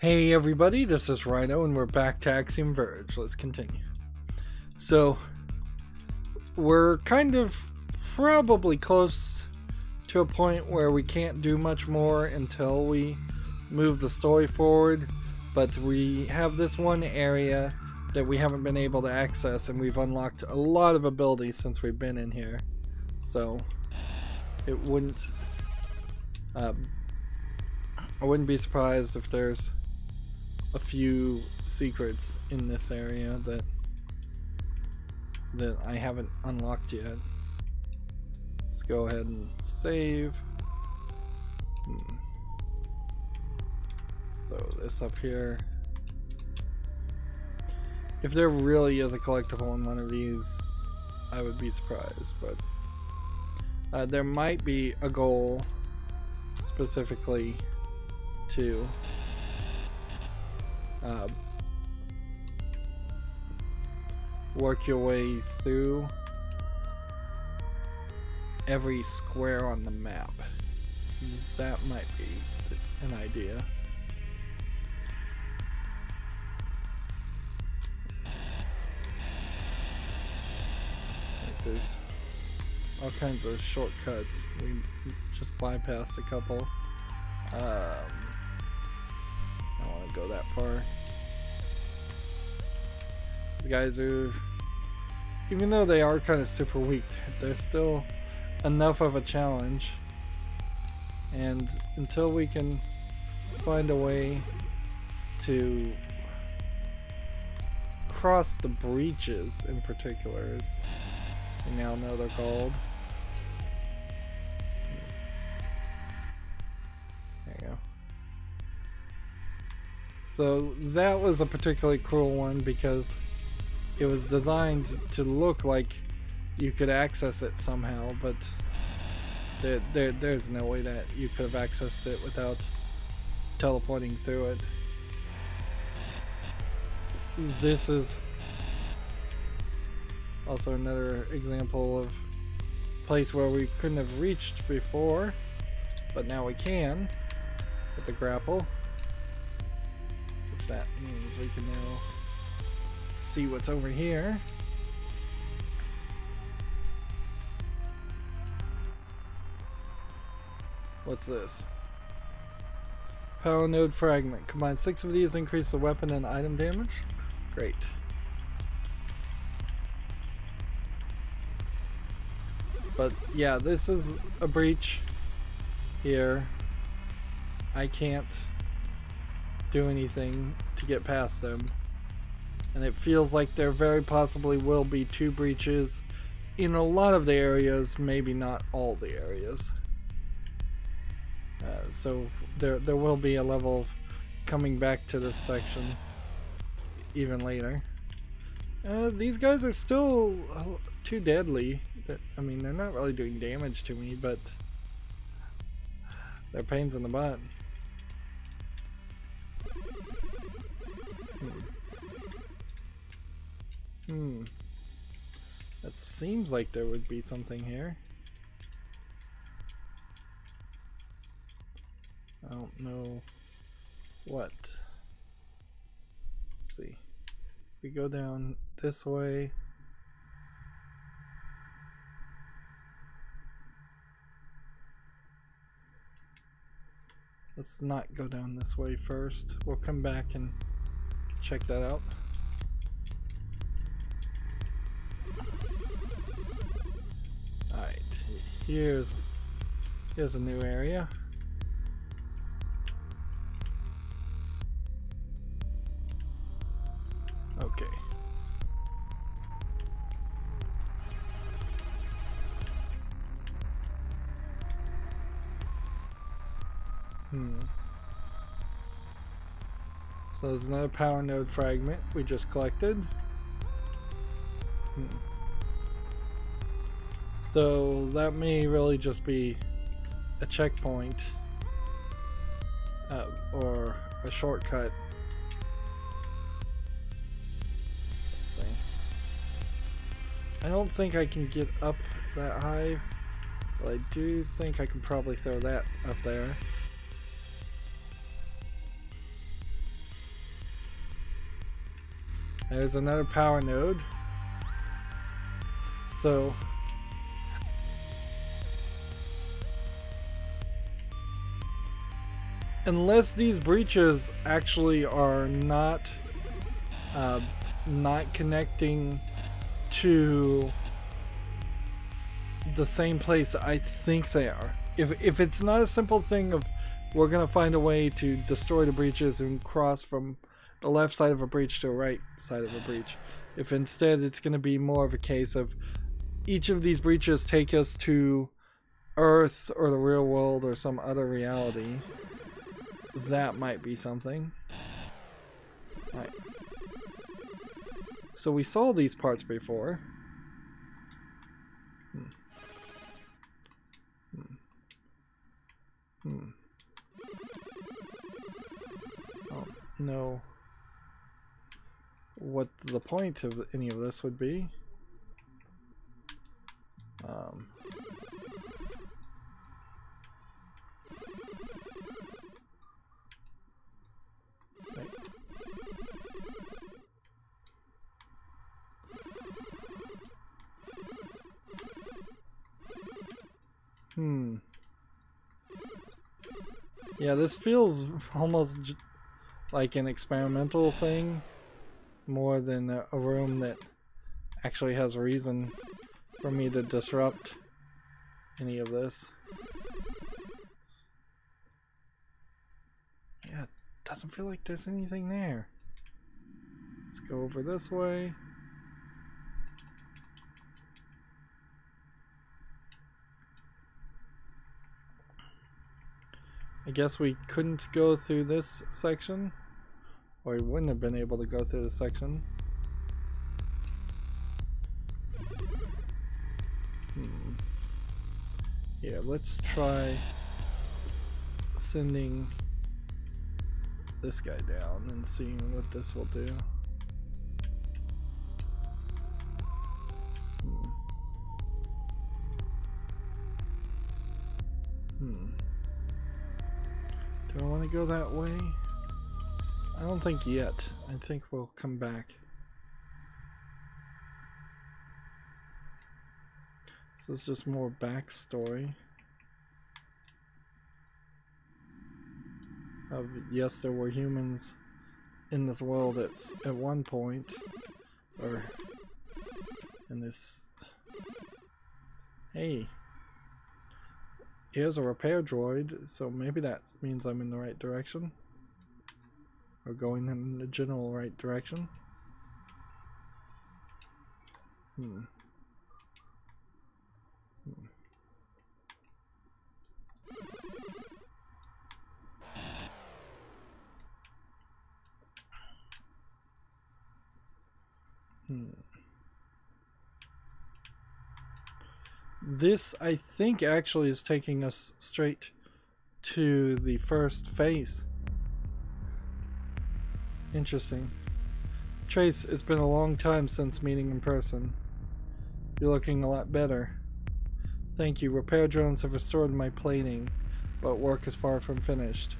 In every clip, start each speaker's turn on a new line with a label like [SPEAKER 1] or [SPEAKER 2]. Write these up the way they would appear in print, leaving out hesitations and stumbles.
[SPEAKER 1] Hey everybody, this is Rydo and we're back to Axiom Verge. Let's continue. So, we're kind of probably close to a point where we can't do much more until we move the story forward, but we have this one area that we haven't been able to access, and we've unlocked a lot of abilities since we've been in here. So, it wouldn't... I wouldn't be surprised if there's a few secrets in this area that I haven't unlocked yet. Let's go ahead and save. Throw this up here. If there really is a collectible in one of these, I would be surprised, but there might be a goal specifically to work your way through every square on the map. That might be an idea. Like there's all kinds of shortcuts. We just bypassed a couple. I don't want to go that far. These guys are, even though they are kind of super weak, they're still enough of a challenge. And until we can find a way to cross the breaches in particular, as we now know they're called. There you go. So that was a particularly cruel one because it was designed to look like you could access it somehow, but there's no way that you could have accessed it without teleporting through it. This is also another example of a place where we couldn't have reached before, but now we can with the grapple. Which that means we can now see what's over here. What's this? Power node fragment. Combine 6 of these, increase the weapon and item damage. Great. But yeah, this is a breach here. I can't do anything to get past them. And it feels like there very possibly will be 2 breaches in a lot of the areas, maybe not all the areas. So there will be a level of coming back to this section even later. These guys are still too deadly. I mean, they're not really doing damage to me, but they're pains in the butt. It seems like there would be something here. I don't know what. Let's see. We go down this way. Let's not go down this way first. We'll come back and check that out. Alright, here's a new area. Okay. So there's another power node fragment we just collected. So that may really just be a checkpoint or a shortcut. Let's see. I don't think I can get up that high, but I do think I can probably throw that up there. There's another power node. So unless these breaches actually are not connecting to the same place I think they are. If it's not a simple thing of we're gonna find a way to destroy the breaches and cross from the left side of a breach to the right side of a breach. If instead it's gonna be more of a case of each of these breaches take us to Earth or the real world or some other reality, that might be something. Right. So we saw these parts before. Oh, no. What the point of any of this would be. Yeah, this feels almost like an experimental thing more than a room that actually has reason for me to disrupt any of this. Yeah, it doesn't feel like there's anything there. Let's go over this way. I guess we couldn't go through this section, or we wouldn't have been able to go through this section. Yeah, let's try sending this guy down and seeing what this will do. Do I want to go that way? I don't think yet. I think we'll come back. This is just more backstory of, yes, there were humans in this world at one point, or in this. Hey, here's a repair droid, so maybe that means I'm in the right direction, or going in the general right direction. This, I think, actually is taking us straight to the first phase. Interesting. Trace, it's been a long time since meeting in person. You're looking a lot better. Thank you. Repair drones have restored my plating, but work is far from finished.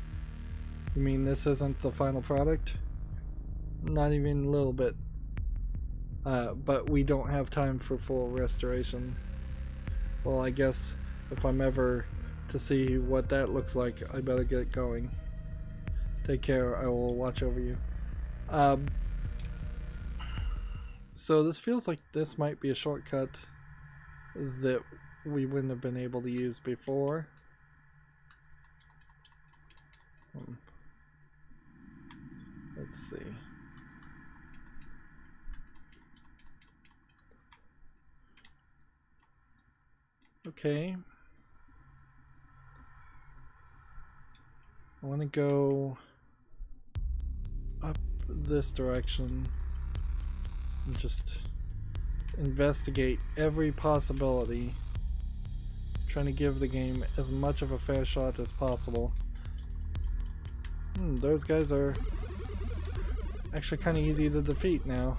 [SPEAKER 1] You mean this isn't the final product? Not even a little bit. But we don't have time for full restoration. Well, I guess if I'm ever to see what that looks like, I better get going. Take care. I will watch over you. So this feels like this might be a shortcut that we wouldn't have been able to use before. Let's see. Okay. I want to go up this direction and just investigate every possibility, trying to give the game as much of a fair shot as possible. Those guys are actually kind of easy to defeat now.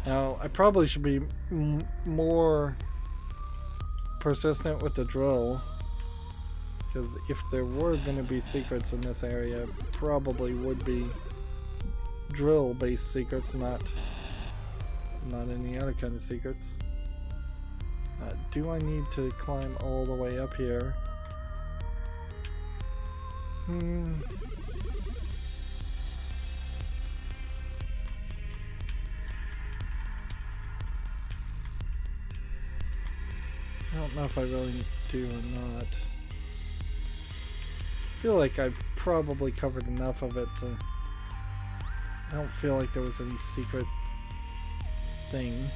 [SPEAKER 1] Now, I probably should be more persistent with the drill. Because if there were going to be secrets in this area, it probably would be drill-based secrets, not any other kind of secrets. Do I need to climb all the way up here? I don't know if I really do or not. I feel like I've probably covered enough of it to... I don't feel like there was any secret thing.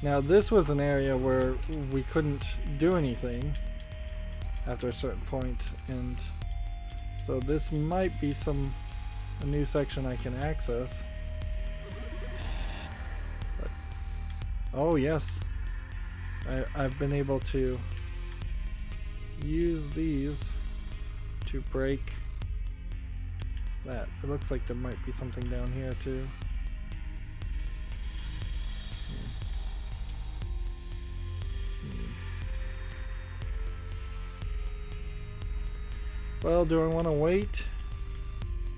[SPEAKER 1] Now this was an area where we couldn't do anything after a certain point, and so this might be a new section I can access. But, oh yes, I've been able to use these to break that. It looks like there might be something down here too. Well, do I want to wait,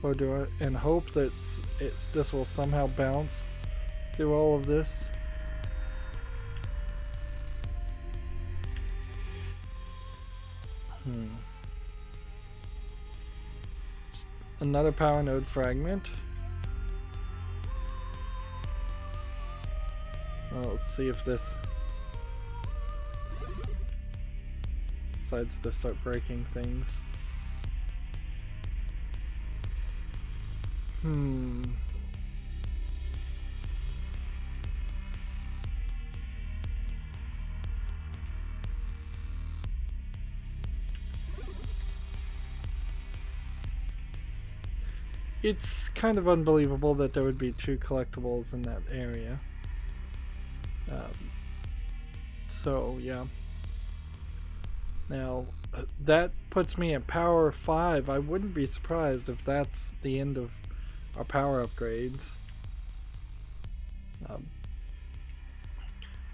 [SPEAKER 1] or do I and hope that this will somehow bounce through all of this? Another power node fragment. Well, let's see if this decides to start breaking things. It's kind of unbelievable that there would be 2 collectibles in that area. So yeah. Now that puts me at power 5. I wouldn't be surprised if that's the end of our power upgrades.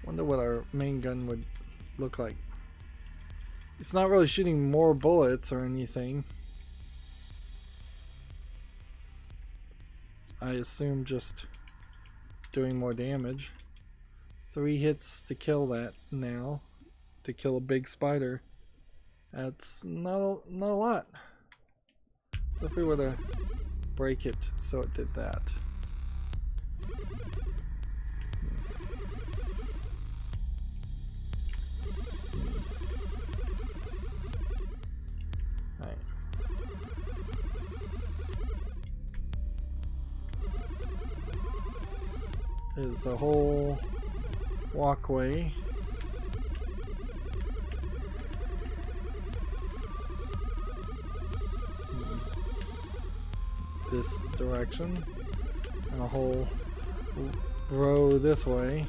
[SPEAKER 1] Wonder what our main gun would look like. It's not really shooting more bullets or anything. I assume just doing more damage. 3 hits to kill that now. To kill a big spider. That's not a lot. If we were to break it so it did that. Alright. There's a whole walkway. This direction, and a whole row this way.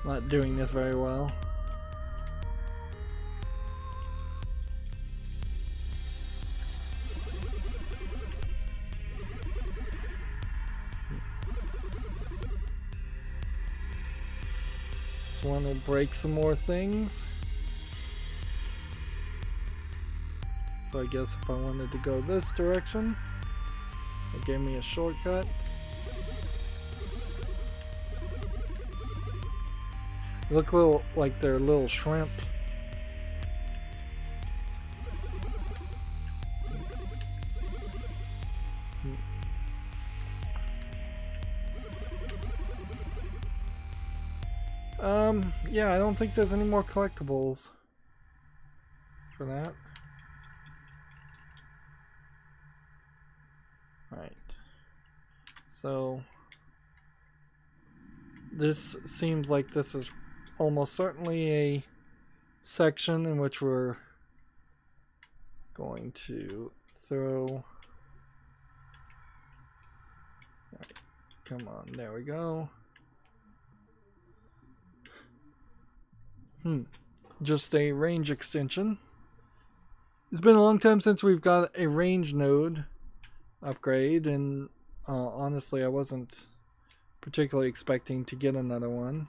[SPEAKER 1] Not doing this very well. This one will break some more things. So I guess if I wanted to go this direction, it gave me a shortcut. They look a little like they're little shrimp. Yeah, I don't think there's any more collectibles for that. Right. So this seems like this is almost certainly a section in which we're going to throw. Right. Come on, there we go. just a range extension. It's been a long time since we've got a range node upgrade, and honestly I wasn't particularly expecting to get another one.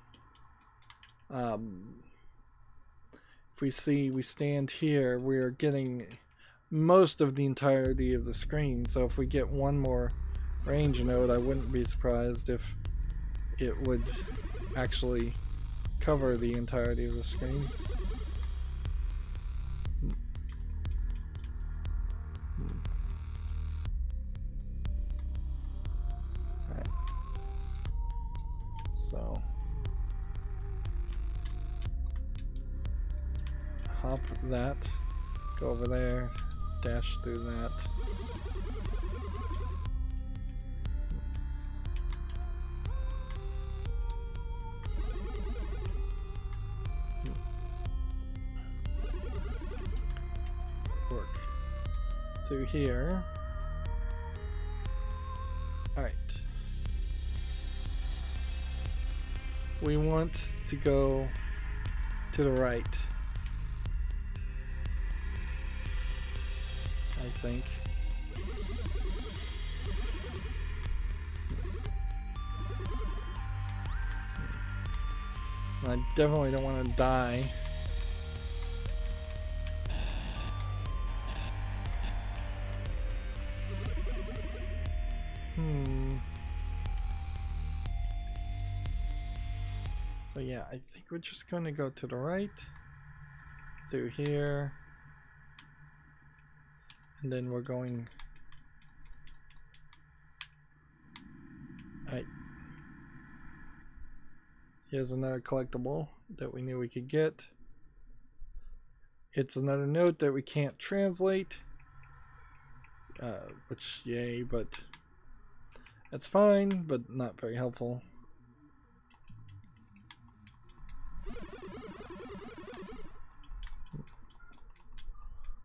[SPEAKER 1] If we stand here, we're getting most of the entirety of the screen, so if we get one more range node, I wouldn't be surprised if it would actually cover the entirety of the screen. Alright. So hop that, go over there, dash through that. Work through here. Alright. We want to go to the right, I think. I definitely don't want to die. So yeah, I think we're just going to go to the right, through here, and then we're going... Alright. Here's another collectible that we knew we could get. It's another note that we can't translate, which, yay, but that's fine, but not very helpful.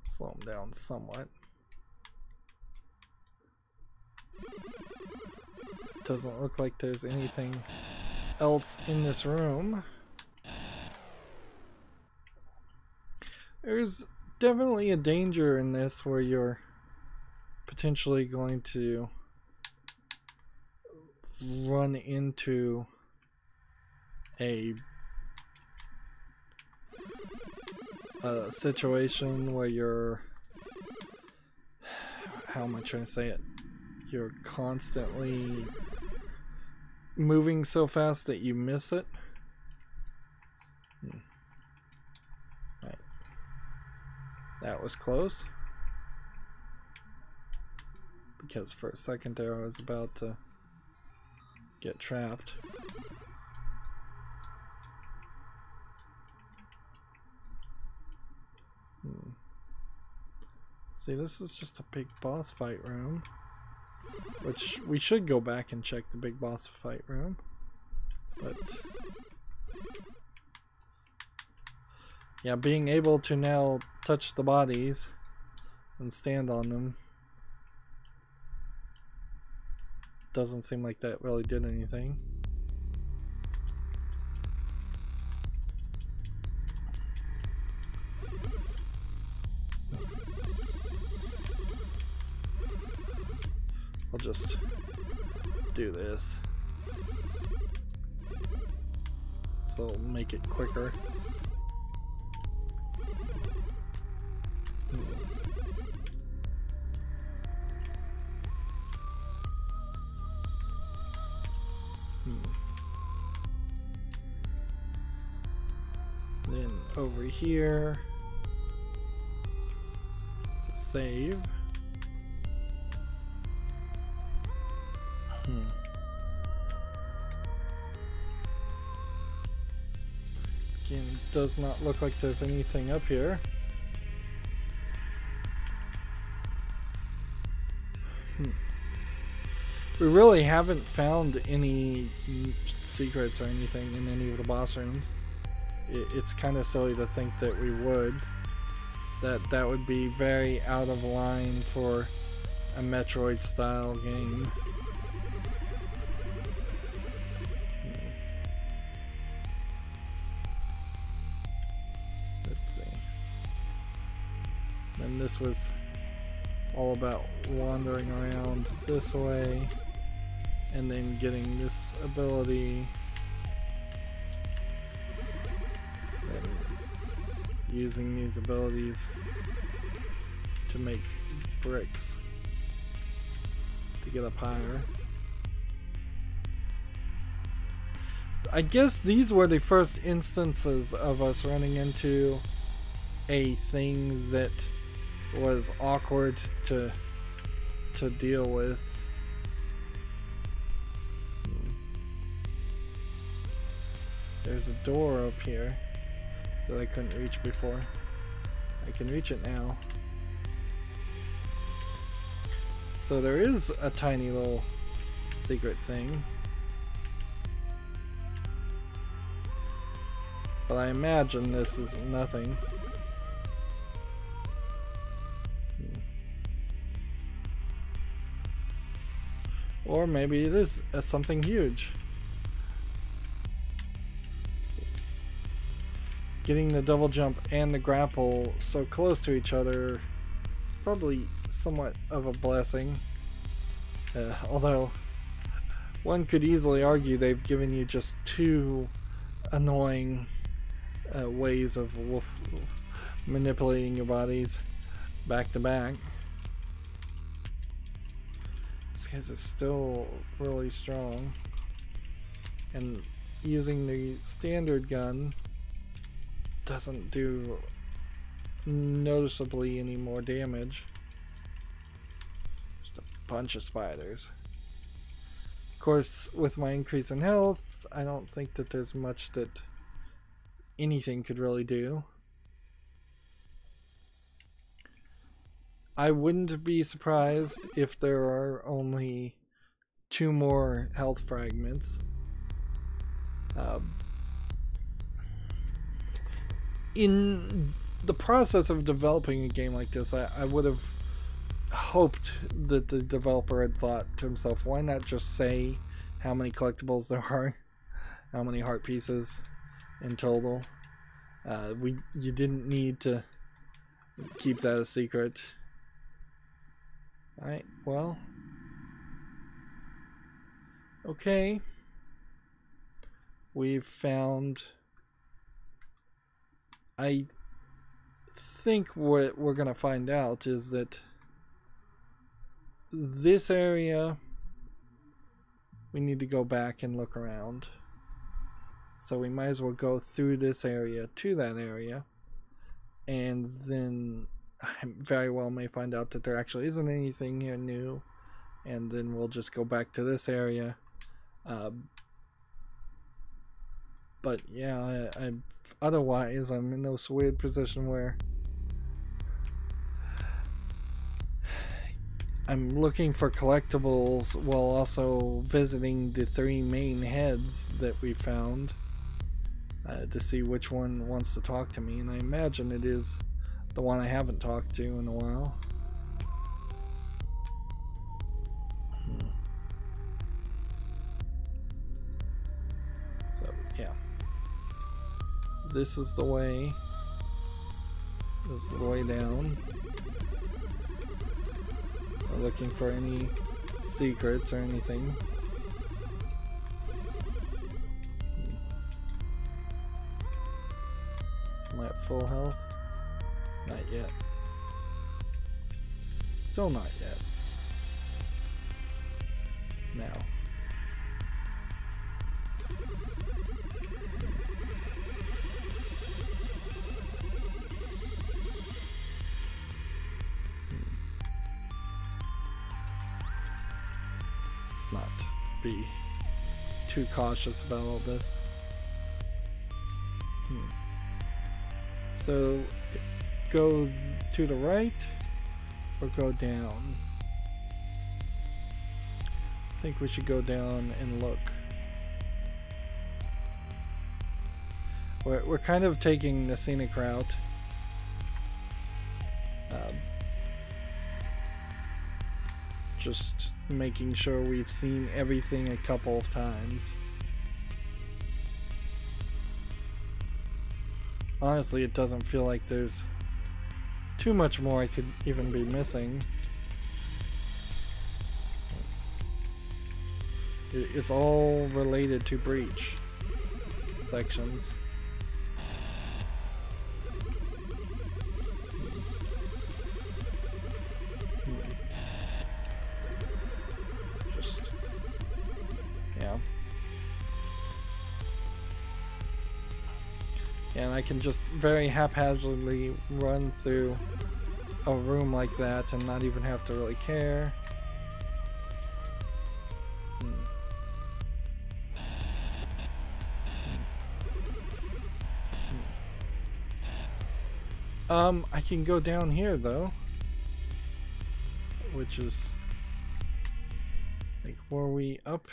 [SPEAKER 1] Slow them down somewhat. Doesn't look like there's anything else in this room. There's definitely a danger in this where you're potentially going to run into a situation where you're, how am I trying to say it? You're constantly moving so fast that you miss it. Right. That was close. Because for a second there I was about to get trapped. See, this is just a big boss fight room, which we should go back and check the big boss fight room, but yeah, being able to now touch the bodies and stand on them doesn't seem like that really did anything. I'll just do this, so it'll make it quicker. Then over here to save. Again, does not look like there's anything up here. We really haven't found any secrets or anything in any of the boss rooms. It's kind of silly to think that we would. That would be very out of line for a Metroid style game. Let's see. And this was all about wandering around this way and then getting this ability and using these abilities to make bricks to get up higher. I guess these were the first instances of us running into a thing that was awkward to deal with. There's a door up here that I couldn't reach before. I can reach it now. So there is a tiny little secret thing. But I imagine this is nothing. Or maybe it is something huge. Getting the double jump and the grapple so close to each other is probably somewhat of a blessing. Although one could easily argue they've given you just two annoying ways of manipulating your bodies back to back. This guy's is still really strong, and using the standard gun doesn't do noticeably any more damage. Just a bunch of spiders. Of course, with my increase in health, I don't think that there's much that anything could really do. I wouldn't be surprised if there are only 2 more health fragments. In the process of developing a game like this, I would have hoped that the developer had thought to himself, why not just say how many collectibles there are, how many heart pieces in total. You didn't need to keep that a secret. Alright, well. Okay. We've found... I think what we're going to find out is that this area, we need to go back and look around. So we might as well go through this area to that area, and then I very well may find out that there actually isn't anything here new, and then we'll just go back to this area. But yeah, otherwise I'm in this weird position where I'm looking for collectibles while also visiting the 3 main heads that we found to see which one wants to talk to me, and I imagine it is the one I haven't talked to in a while. So yeah, this is the way. This is the way down. We're looking for any secrets or anything. Am I at full health? Not yet. Still not yet. Now. Let's not be too cautious about all this. So, go to the right or go down? I think we should go down and look. We're kind of taking the scenic route. Just making sure we've seen everything a couple of times. Honestly, it doesn't feel like there's too much more I could even be missing. It's all related to breach sections. Just, yeah. And I can just very haphazardly run through a room like that and not even have to really care. I can go down here though, which is like, were we up?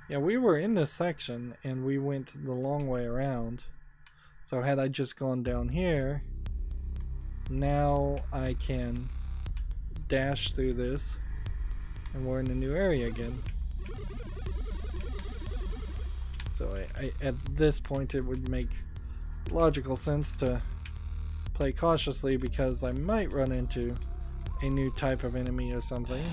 [SPEAKER 1] Yeah, we were in this section and we went the long way around. So had I just gone down here, now I can dash through this and we're in a new area again. So I at this point it would make logical sense to play cautiously because I might run into a new type of enemy or something.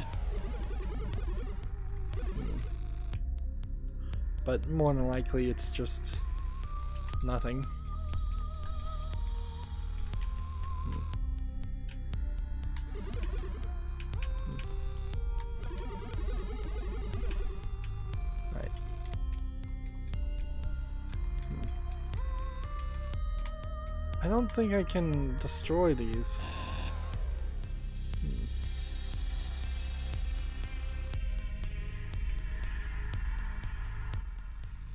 [SPEAKER 1] But more than likely it's just nothing. Right. I don't think I can destroy these.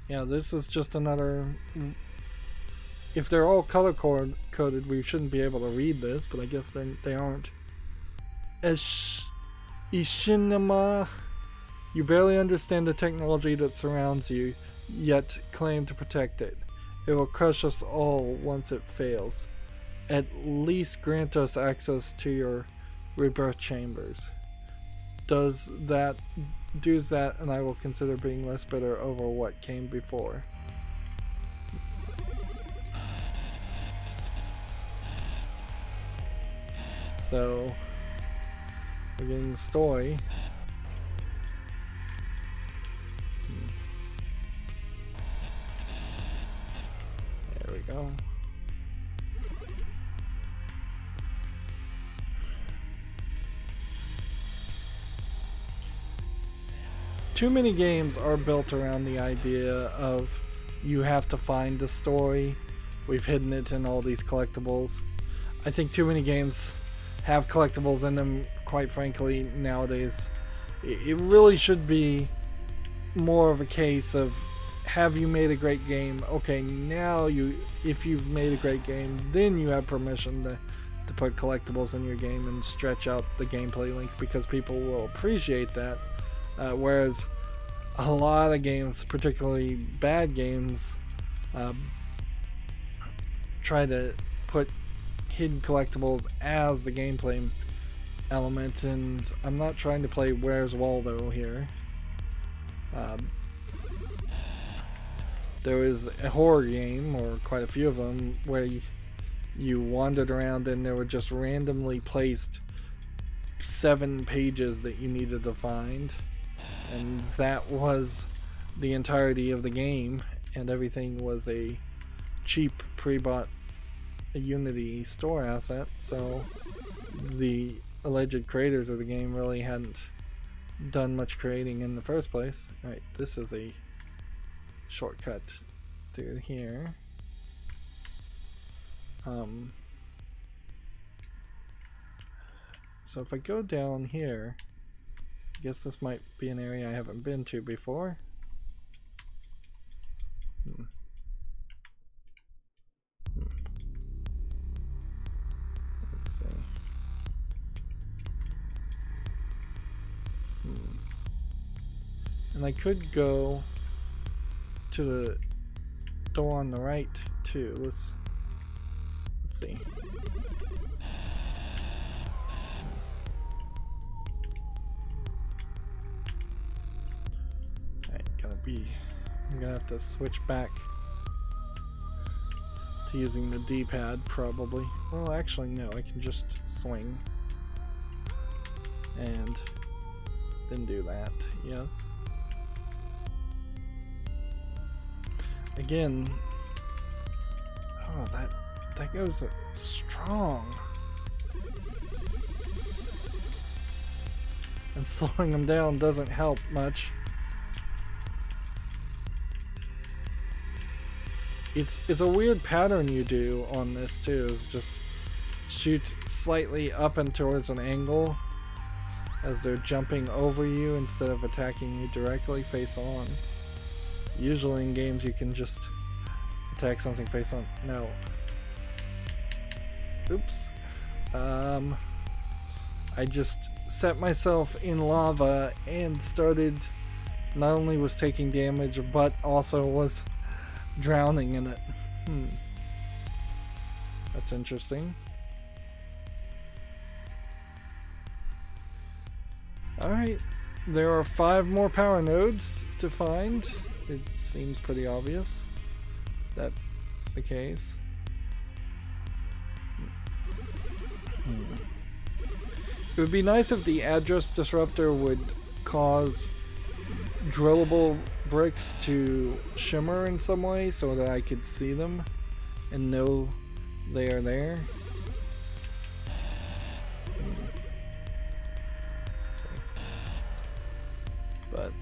[SPEAKER 1] Yeah, this is just another... If they're all color coded, we shouldn't be able to read this, but I guess they aren't. Ishinama, you barely understand the technology that surrounds you, yet claim to protect it. It will crush us all once it fails. At least grant us access to your rebirth chambers. Do that, and I will consider being less bitter over what came before. So, we're getting the story. There we go. Too many games are built around the idea of you have to find the story. We've hidden it in all these collectibles. I think too many games have collectibles in them, quite frankly, nowadays. It really should be more of a case of, have you made a great game? Okay, now if you've made a great game, then you have permission to put collectibles in your game and stretch out the gameplay links, because people will appreciate that. Whereas a lot of games, particularly bad games, try to put hidden collectibles as the gameplay element, and I'm not trying to play Where's Waldo here. There was a horror game, or quite a few of them, where you wandered around and there were just randomly placed 7 pages that you needed to find. And that was the entirety of the game, and everything was a cheap pre-bought Unity store asset, so the alleged creators of the game really hadn't done much creating in the first place. Alright, this is a shortcut through here. So if I go down here, I guess this might be an area I haven't been to before. Let's see. And I could go to the door on the right too. Let's see. I'm gonna have to switch back using the D-pad, probably. Well, actually, no, I can just swing. And then do that, yes. Again, oh, that goes strong. And slowing them down doesn't help much. It's a weird pattern you do on this too, is just shoot slightly up and towards an angle as they're jumping over you instead of attacking you directly face on. Usually in games you can just attack something face on. No. Oops. I just set myself in lava and started, not only was taking damage, but also was drowning in it. That's interesting. Alright, there are 5 more power nodes to find. It seems pretty obvious that's the case. It would be nice if the address disruptor would cause drillable bricks to shimmer in some way so that I could see them and know they are there. But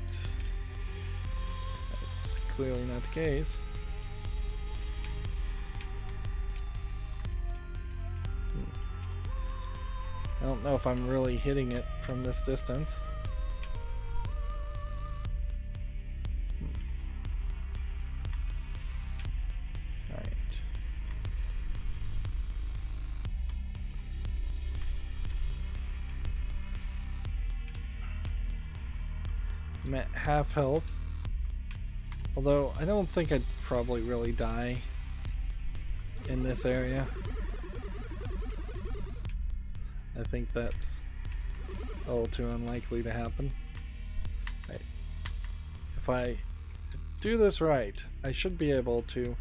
[SPEAKER 1] that's clearly not the case. I don't know if I'm really hitting it from this distance. Alright. I'm at half health. Although I don't think I'd probably really die in this area. I think that's a little too unlikely to happen. Right. If I do this right, I should be able to.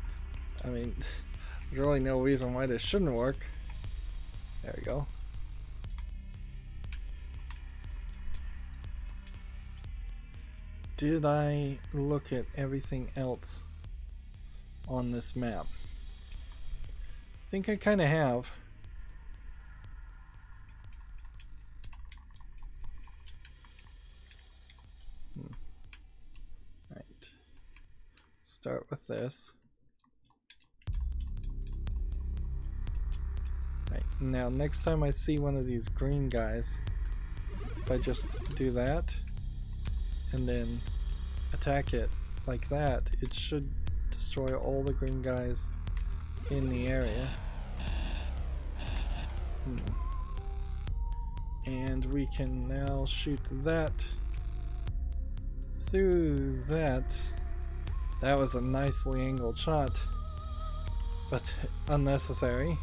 [SPEAKER 1] I mean, there's really no reason why this shouldn't work. There we go. Did I look at everything else on this map? I think I kind of have. Start with this. Right, now next time I see one of these green guys, if I just do that and then attack it like that, it should destroy all the green guys in the area. And we can now shoot that through that. That was a nicely angled shot, but unnecessary.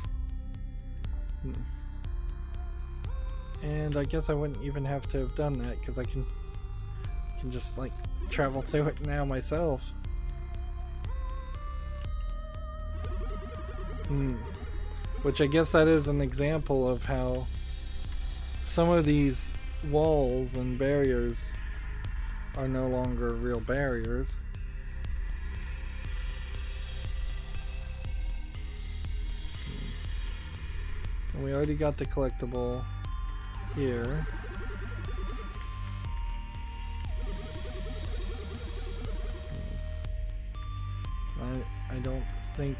[SPEAKER 1] And I guess I wouldn't even have to have done that because I can just like travel through it now myself. Which I guess that is an example of how some of these walls and barriers are no longer real barriers. We already got the collectible here. I don't think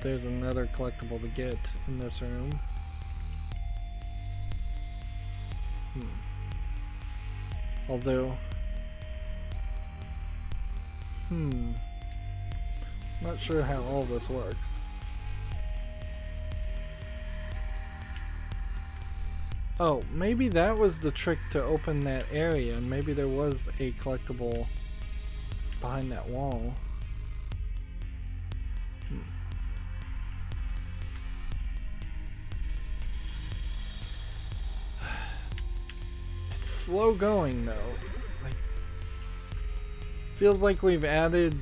[SPEAKER 1] there's another collectible to get in this room. Although, not sure how all this works. Oh, maybe that was the trick to open that area, and maybe there was a collectible behind that wall. It's slow going though. Like, feels like we've added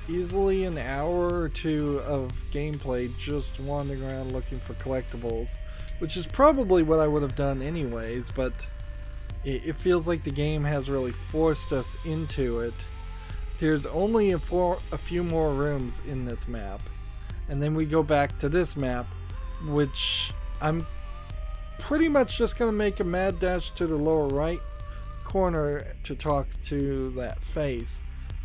[SPEAKER 1] easily an hour or two of gameplay just wandering around looking for collectibles, which is probably what I would have done anyways, but it feels like the game has really forced us into it. There's only a few more rooms in this map, and then we go back to this map, which I'm pretty much just going to make a mad dash to the lower right corner to talk to that face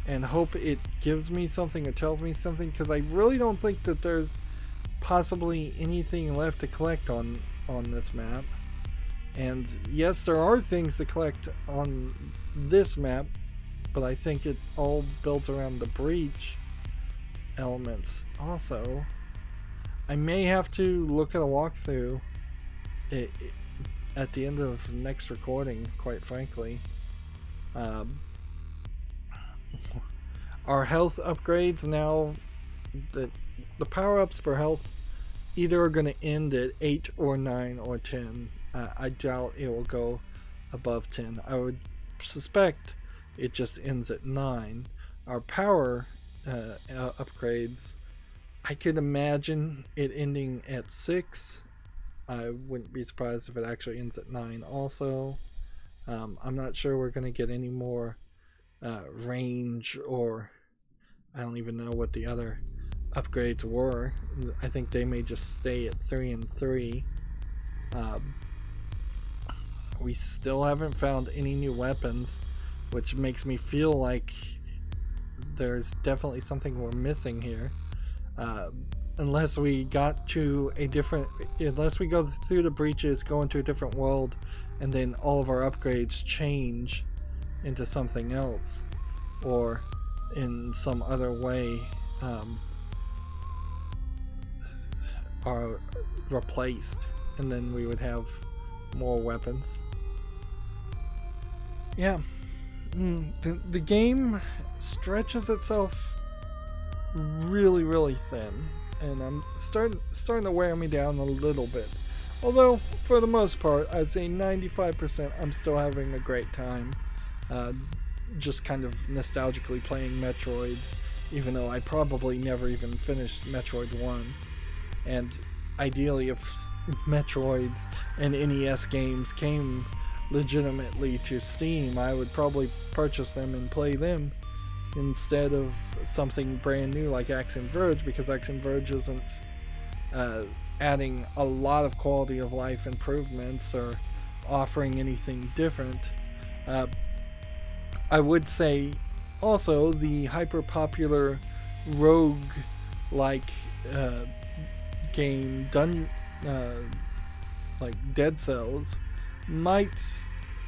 [SPEAKER 1] and hope it gives me something or tells me something, because I really don't think that there's possibly anything left to collect on this map. And yes, there are things to collect on this map, but I think it all built around the breach elements. Also, I may have to look at a walkthrough at the end of the next recording, quite frankly. Our health upgrades now, the power-ups for health either are going to end at 8 or 9 or 10. I doubt it will go above 10. I would suspect it just ends at 9. Our power upgrades, I could imagine it ending at 6. I wouldn't be surprised if it actually ends at 9 also. I'm not sure we're going to get any more range, or I don't even know what the other upgrades were. I think they may just stay at 3 and 3. We still haven't found any new weapons, which makes me feel like there's definitely something we're missing here. Unless we go through the breaches, go into a different world, and then all of our upgrades change into something else, or in some other way are replaced, and then we would have more weapons. Yeah, the game stretches itself really, really thin, and I'm starting to wear me down a little bit. Although, for the most part, I'd say 95% I'm still having a great time. Just kind of nostalgically playing Metroid, even though I probably never even finished Metroid 1. And ideally, if Metroid and NES games came legitimately to Steam, I would probably purchase them and play them instead of something brand new like Axiom Verge, because Axiom Verge isn't adding a lot of quality of life improvements or offering anything different. I would say also the hyper popular rogue like game like Dead Cells might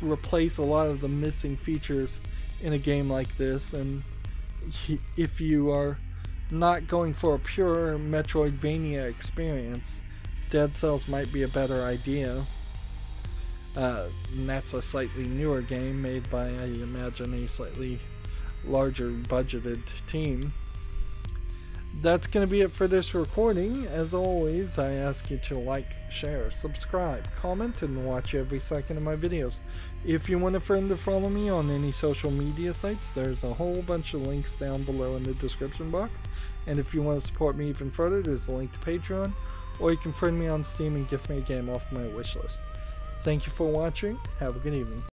[SPEAKER 1] replace a lot of the missing features in a game like this, and if you are not going for a pure Metroidvania experience, Dead Cells might be a better idea. And that's a slightly newer game made by, I imagine, a slightly larger budgeted team. That's going to be it for this recording. As always, I ask you to like, share, subscribe, comment, and watch every second of my videos. If you want a friend to follow me on any social media sites, there's a whole bunch of links down below in the description box. And if you want to support me even further, there's a link to Patreon, or you can friend me on Steam and gift me a game off my wishlist. Thank you for watching. Have a good evening.